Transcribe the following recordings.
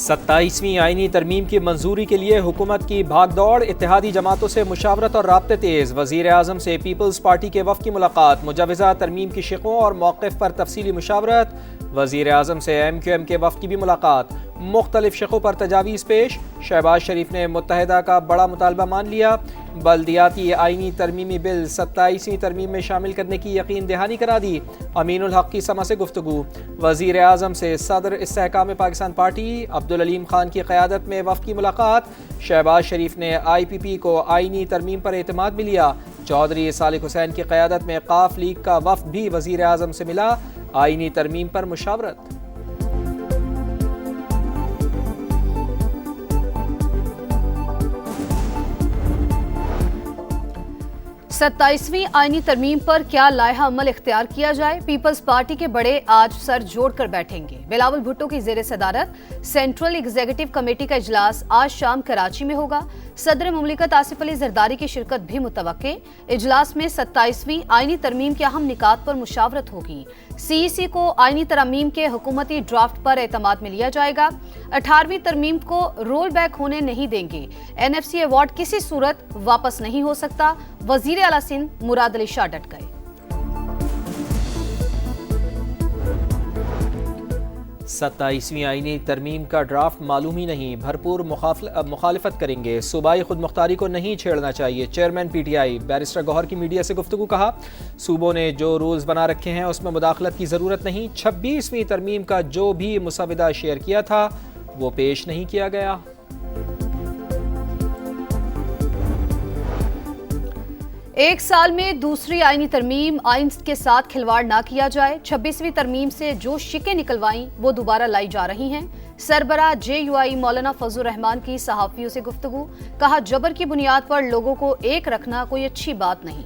27ویں آئینی ترمیم کی منظوری کے لیے حکومت کی بھاگ دوڑ، اتحادی جماعتوں سے مشاورت اور رابطے تیز۔ وزیر اعظم سے پیپلز پارٹی کے وفد کی ملاقات، مجوزہ ترمیم کی شقوں اور موقف پر تفصیلی مشاورت۔ وزیر اعظم سے MQM کے وفد کی بھی ملاقات، مختلف شقوں پر تجاویز پیش۔ شہباز شریف نے متحدہ کا بڑا مطالبہ مان لیا، بلدیاتی آئینی ترمیمی بل 27ویں ترمیم میں شامل کرنے کی یقین دہانی کرا دی۔ امین الحق کی سما سے گفتگو۔ وزیر اعظم سے صدر استحکام پاکستان پارٹی عبدالعلیم خان کی قیادت میں وفد کی ملاقات۔ شہباز شریف نے IPP کو آئینی ترمیم پر اعتماد بھی لیا۔ چودھری صالح حسین کی قیادت میں ق لیگ کا وفد بھی وزیر اعظم سے ملا، آئینی ترمیم پر مشاورت۔ 27ویں آئینی ترمیم پر کیا لائحہ عمل اختیار کیا جائے؟ پیپلز پارٹی کے بڑے آج سر جوڑ کر بیٹھیں گے۔ بلاول بھٹو کی زیر صدارت سینٹرل ایگزیکٹو کمیٹی کا اجلاس آج شام کراچی میں ہوگا۔ صدر مملکت آصف علی زرداری کی شرکت بھی متوقع۔ اجلاس میں 27ویں آئینی ترمیم کے اہم نکات پر مشاورت ہوگی۔ CEC کو آئینی ترمیم کے حکومتی ڈرافٹ پر اعتماد میں لیا جائے گا۔ 18ویں ترمیم کو رول بیک ہونے نہیں دیں گے۔ NFC ایوارڈ کسی صورت واپس نہیں ہو سکتا، وزیر اعلیٰ سندھ مراد علی شاہ ڈٹ گئے۔ 27ویں آئینی ترمیم کا ڈرافٹ معلوم ہی نہیں، بھرپور مخالفت کریں گے، صوبائی خود مختاری کو نہیں چھیڑنا چاہیے۔ چیئرمین PTI بیرسٹر گوہر کی میڈیا سے گفتگو، کہا صوبوں نے جو رولز بنا رکھے ہیں اس میں مداخلت کی ضرورت نہیں۔ 26ویں ترمیم کا جو بھی مسودہ شیئر کیا تھا وہ پیش نہیں کیا گیا۔ ایک سال میں دوسری آئینی ترمیم، آئین کے ساتھ کھلواڑ نہ کیا جائے۔ 26ویں ترمیم سے جو شقیں نکلوائیں وہ دوبارہ لائی جا رہی ہیں۔ سربراہ JUI مولانا فضل الرحمان کی صحافیوں سے گفتگو، کہا جبر کی بنیاد پر لوگوں کو ایک رکھنا کوئی اچھی بات نہیں۔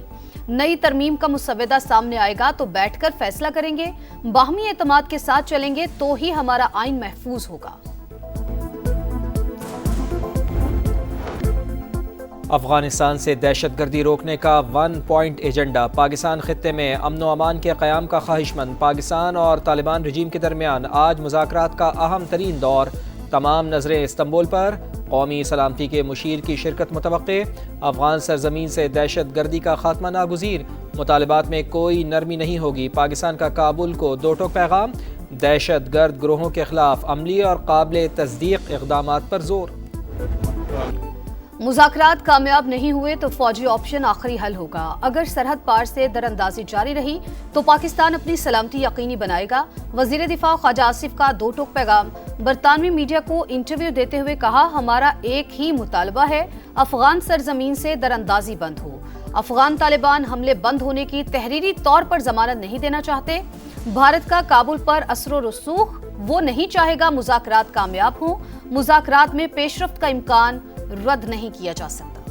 نئی ترمیم کا مسودہ سامنے آئے گا تو بیٹھ کر فیصلہ کریں گے، باہمی اعتماد کے ساتھ چلیں گے تو ہی ہمارا آئین محفوظ ہوگا۔ افغانستان سے دہشت گردی روکنے کا 1 پوائنٹ ایجنڈا، پاکستان خطے میں امن و امان کے قیام کا خواہش مند۔ پاکستان اور طالبان رجیم کے درمیان آج مذاکرات کا اہم ترین دور، تمام نظریں استنبول پر، قومی سلامتی کے مشیر کی شرکت متوقع۔ افغان سرزمین سے دہشت گردی کا خاتمہ ناگزیر، مطالبات میں کوئی نرمی نہیں ہوگی۔ پاکستان کا کابل کو دو ٹوک پیغام، دہشت گرد گروہوں کے خلاف عملی اور قابل تصدیق اقدامات پر زور۔ مذاکرات کامیاب نہیں ہوئے تو فوجی آپشن آخری حل ہوگا۔ اگر سرحد پار سے دراندازی جاری رہی تو پاکستان اپنی سلامتی یقینی بنائے گا۔ وزیر دفاع خواجہ آصف کا دو ٹوک پیغام، برطانوی میڈیا کو انٹرویو دیتے ہوئے کہا ہمارا ایک ہی مطالبہ ہے، افغان سرزمین سے دراندازی بند ہو۔ افغان طالبان حملے بند ہونے کی تحریری طور پر ضمانت نہیں دینا چاہتے۔ بھارت کا کابل پر اثر و رسوخ، وہ نہیں چاہے گا مذاکرات کامیاب ہوں۔ مذاکرات میں پیش رفت کا امکان رد نہیں کیا جا سکتا۔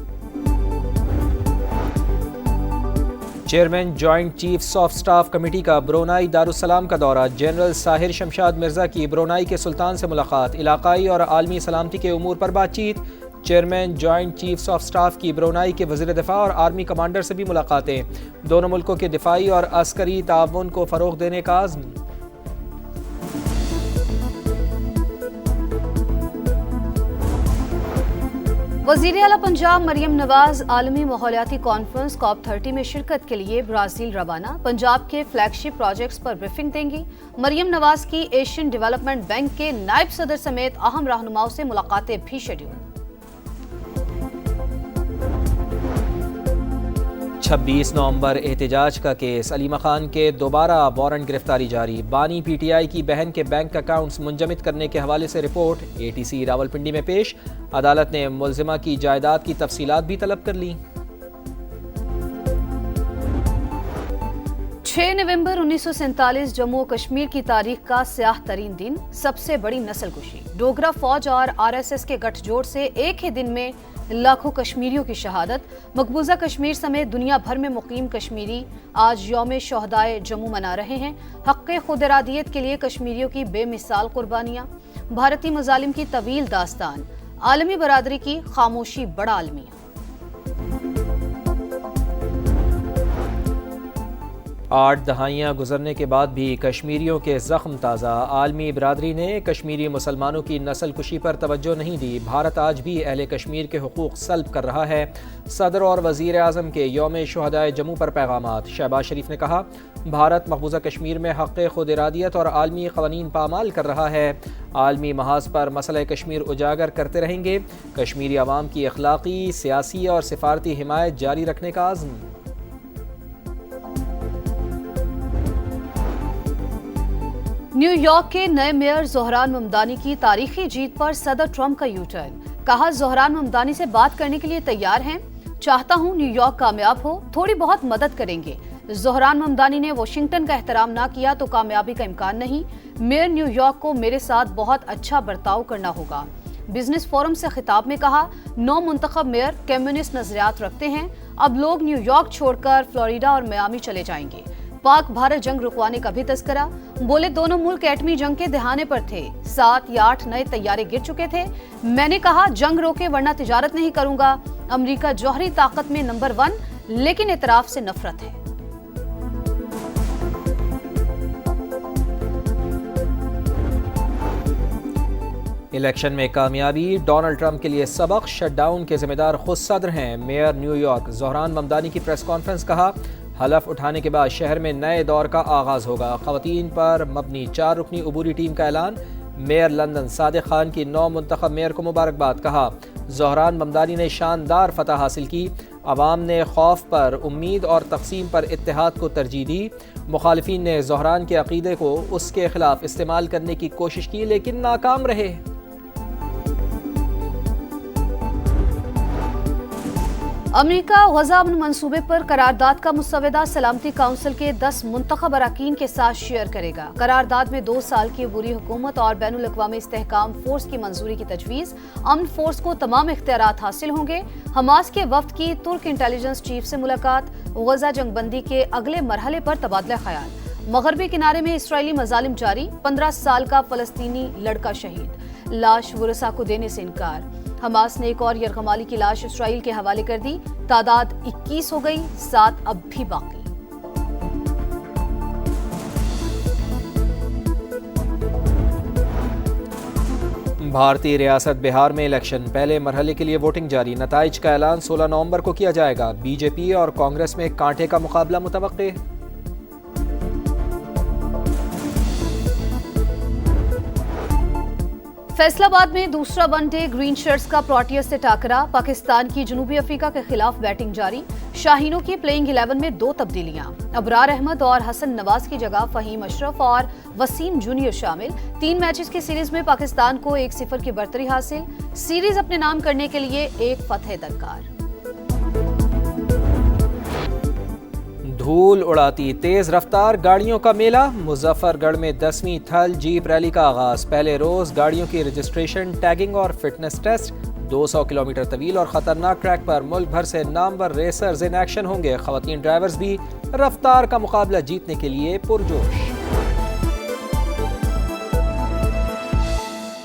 Chairman joint chiefs of staff committee کا برونائی دارالسلام کا دورہ، جنرل ساحر شمشاد مرزا کی برونائی کے سلطان سے ملاقات، علاقائی اور عالمی سلامتی کے امور پر بات چیت۔ Chairman joint chiefs of staff کی برونائی کے وزیر دفاع اور آرمی کمانڈر سے بھی ملاقاتیں، دونوں ملکوں کے دفاعی اور عسکری تعاون کو فروغ دینے کا عزم۔ وزیر اعلیٰ پنجاب مریم نواز عالمی ماحولیاتی کانفرنس COP30 میں شرکت کے لیے برازیل روانہ، پنجاب کے فلیگ شپ پروجیکٹس پر بریفنگ دیں گی۔ مریم نواز کی ایشین ڈیولپمنٹ بینک کے نائب صدر سمیت اہم رہنماؤں سے ملاقاتیں بھی شیڈول۔ 26 نومبر احتجاج کا کیس، علیمہ خان کے دوبارہ وارنٹ گرفتاری جاری، بانی PTI کی بہن کے بینک اکاؤنٹس منجمد کرنے کے حوالے سے رپورٹ ATC راولپنڈی میں پیش، عدالت نے ملزمہ کی جائیداد کی تفصیلات بھی طلب کر لیں۔ 6 نومبر 1947 جموں و کشمیر کی تاریخ کا سیاہ ترین دن، سب سے بڑی نسل کشی، ڈوگرا فوج اور RSS کے گٹھ جوڑ سے ایک ہی دن میں لاکھوں کشمیریوں کی شہادت۔ مقبوضہ کشمیر سمیت دنیا بھر میں مقیم کشمیری آج یوم شہدائے جموں منا رہے ہیں۔ حق خود ارادیت کے لیے کشمیریوں کی بے مثال قربانیاں، بھارتی مظالم کی طویل داستان، عالمی برادری کی خاموشی بڑا المیہ۔ 8 دہائیاں گزرنے کے بعد بھی کشمیریوں کے زخم تازہ، عالمی برادری نے کشمیری مسلمانوں کی نسل کشی پر توجہ نہیں دی، بھارت آج بھی اہل کشمیر کے حقوق سلب کر رہا ہے، صدر اور وزیر اعظم کے یوم شہدائے جموں پر پیغامات، شہباز شریف نے کہا بھارت مقبوضہ کشمیر میں حق خود ارادیت اور عالمی قوانین پامال کر رہا ہے، عالمی محاذ پر مسئلہ کشمیر اجاگر کرتے رہیں گے، کشمیری عوام کی اخلاقی، سیاسی اور سفارتی حمایت جاری رکھنے کا عزم۔ نیو یارک کے نئے میئر زہران ممدانی کی تاریخی جیت پر صدر ٹرمپ کا یو ٹرن، کہا زہران ممدانی سے بات کرنے کے لیے تیار ہیں، چاہتا ہوں نیو یارک کامیاب ہو، تھوڑی بہت مدد کریں گے۔ زہران ممدانی نے واشنگٹن کا احترام نہ کیا تو کامیابی کا امکان نہیں، میئر نیو یارک کو میرے ساتھ بہت اچھا برتاؤ کرنا ہوگا۔ بزنس فورم سے خطاب میں کہا 9 منتخب میئر کمیونسٹ نظریات رکھتے ہیں، اب لوگ نیو یارک چھوڑ کر فلوریڈا اور میامی چلے جائیں گے۔ پاک بھارت جنگ رکوانے کا بھی تذکرہ، بولے دونوں ملک ایٹمی جنگ کے دہانے پر تھے، 7 یا 8 نئے طیارے گر چکے تھے، میں نے کہا جنگ روکے ورنہ تجارت نہیں کروں گا، امریکہ جوہری طاقت میں نمبر 1 لیکن اعتراف سے نفرت ہے۔ الیکشن میں کامیابی ڈونلڈ ٹرمپ کے لیے سبق، شٹ ڈاؤن کے ذمہ دار خود صدر ہیں mayor new York, Dhahran Mamdani کی پریس کانفرنس، کہا حلف اٹھانے کے بعد شہر میں نئے دور کا آغاز ہوگا، خواتین پر مبنی 4 رکنی عبوری ٹیم کا اعلان، میئر لندن صادق خان کی 9 منتخب میئر کو مبارکباد، کہا زہران ممدانی نے شاندار فتح حاصل کی، عوام نے خوف پر امید اور تقسیم پر اتحاد کو ترجیح دی، مخالفین نے زہران کے عقیدے کو اس کے خلاف استعمال کرنے کی کوشش کی لیکن ناکام رہے۔ امریکہ غزہ امن منصوبے پر قرارداد کا مسودہ سلامتی کونسل کے 10 منتخب اراکین کے ساتھ شیئر کرے گا۔ قرارداد میں 2 سال کی عبوری حکومت اور بین الاقوامی استحکام فورس کی منظوری کی تجویز، امن فورس کو تمام اختیارات حاصل ہوں گے، حماس کے وفد کی ترک انٹیلیجنس چیف سے ملاقات، غزہ جنگ بندی کے اگلے مرحلے پر تبادلہ خیال، مغربی کنارے میں اسرائیلی مظالم جاری، 15 سال کا فلسطینی لڑکا شہید، لاش ورثاء کو دینے سے انکار، حماس نے ایک اور یرغمالی کی لاش اسرائیل کے حوالے کر دی، تعداد 21 ہو گئی، 7 اب بھی باقی۔ بھارتی ریاست بہار میں الیکشن، پہلے مرحلے کے لیے ووٹنگ جاری، نتائج کا اعلان 16 نومبر کو کیا جائے گا، بی جے پی اور کانگریس میں کانٹے کا مقابلہ متوقع۔ فیصل آباد میں دوسرا ون ڈے گرین شرٹس کا پروٹیئرز سے ٹاکرا، پاکستان کی جنوبی افریقہ کے خلاف بیٹنگ جاری، شاہینوں کی پلئنگ 11 میں 2 تبدیلیاں، ابرار احمد اور حسن نواز کی جگہ فہیم اشرف اور وسیم جونیئر شامل، 3 میچز کی سیریز میں پاکستان کو 1-0 کی برتری حاصل، سیریز اپنے نام کرنے کے لیے 1 فتح درکار۔ دھول اڑاتی تیز رفتار گاڑیوں کا میلہ، مظفر گڑھ میں 10ویں تھل جیپ ریلی کا آغاز، پہلے روز گاڑیوں کی رجسٹریشن، ٹیگنگ اور فٹنس ٹیسٹ، 200 کلومیٹر طویل اور خطرناک ٹریک پر ملک بھر سے نامور ریسرز ان ایکشن ہوں گے، خواتین ڈرائیورز بھی رفتار کا مقابلہ جیتنے کے لیے پرجوش۔